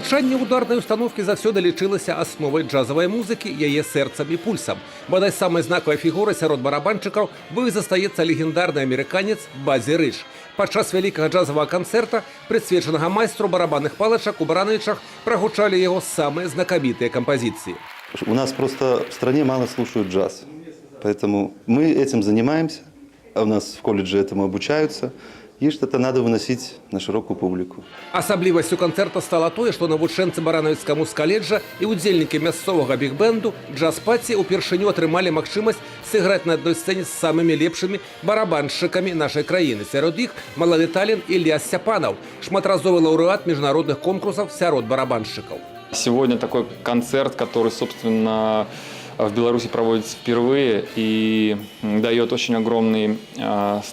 Гучанне ударнай установкі заўсёды лічылася асновай джазавай музыкі, яе сэрцам і пульсам. Бадай самай знакавай фігурай сярод барабаншчыкаў быў і застаецца легендарны амерыканец Бадзі Рыч. Падчас вялікага джазавага канцэрта, прысвечанага майстру барабанных палачак у Барановичах, прагучалі яго самыя знакамітыя кампазіцыі. У нас просто в стране мало слушают джаз, поэтому мы этим занимаемся, а у нас в колледже этому обучаются. И что-то надо выносить на широкую публику. Асаблівасцю канцэрта стала тое, што навучэнцы Барановіцкага музкаледжа і ўдзельнікі мясцовага бig-бенду джаз-паці ўпершыню атрымалі магчымасць сыграць на адной сцэне з самымі лепшымі барабаншчыкамі нашай краіны. Сярод іх малады талент Ілья Сцяпанаў, шматразовы лаўрэат міжнародных конкурсаў сярод барабаншчыкаў. Сегодня такой концерт, который, собственно, в Беларуси проводится впервые и дает очень огромный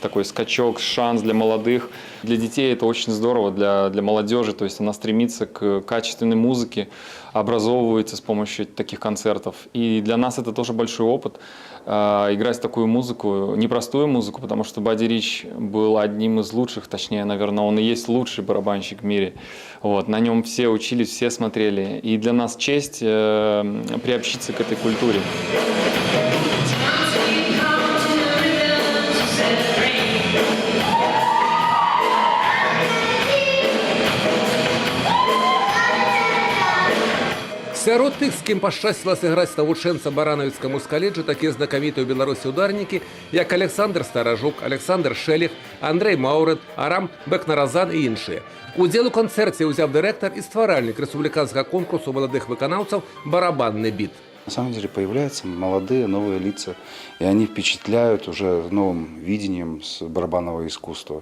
такой скачок, шанс для молодых. Для детей это очень здорово, для молодежи. То есть она стремится к качественной музыке, образовывается с помощью таких концертов. И для нас это тоже большой опыт. Играть такую музыку, непростую музыку, потому что Бадзі Рич был одним из лучших, точнее, наверное, он и есть лучший барабанщик в мире. Вот, на нем все учились, все смотрели. И для нас честь приобщиться к этой культуре. Сярод тых, з кім пашчасціла сыграць навучэнца Барановіцкага музкаледжа, такія знакамітыя ў Беларусі ударнікі, як Александр Старажук, Александр Шелех, Андрей Маўрыт, Арам Бекнаразан і іншыя. Удзел у канцэрце ўзяў дырэктар і стваральнік рэспубліканскага конкурсу маладых выканаўцаў «Барабанны біт». На самом деле появляются молодые, новые лица, и они впечатляют уже новым видением с барабанного искусства.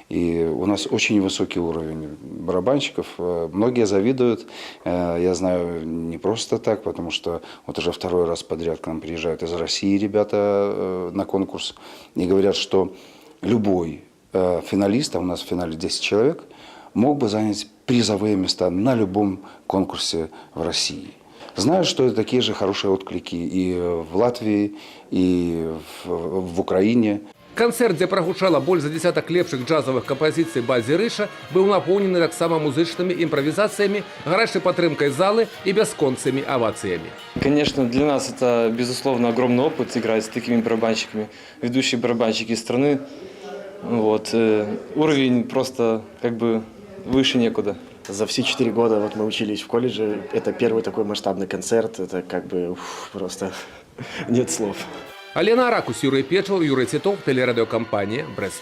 И у нас очень высокий уровень барабанщиков. Многие завидуют, я знаю, не просто так, потому что вот уже второй раз подряд к нам приезжают из России ребята на конкурс и говорят, что любой финалист, а у нас в финале 10 человек, мог бы занять призовые места на любом конкурсе в России. Знаю, что такие же хорошие отклики и в Латвии, и в Украине. Канцэрт, дзе прагучала больш за десятак лепшых джазавых кампазіцый Бадзі Рыча, быў напоўнены таксама музычнымі імправізацыямі, гарачай падтрымкай залы и бясконцымі авацыямі. Конечно, для нас это, безусловно, огромный опыт играть с такими барабанщиками. Ведущие барабанщики страны. Вот. Уровень просто как бы выше некуда. За все 4 года вот мы учились в колледже. Это первый такой масштабный концерт. Это как бы просто нет слов. Алена Аракус, Юрий Печел, Юрий Титов, телерадиокомпания «Брест».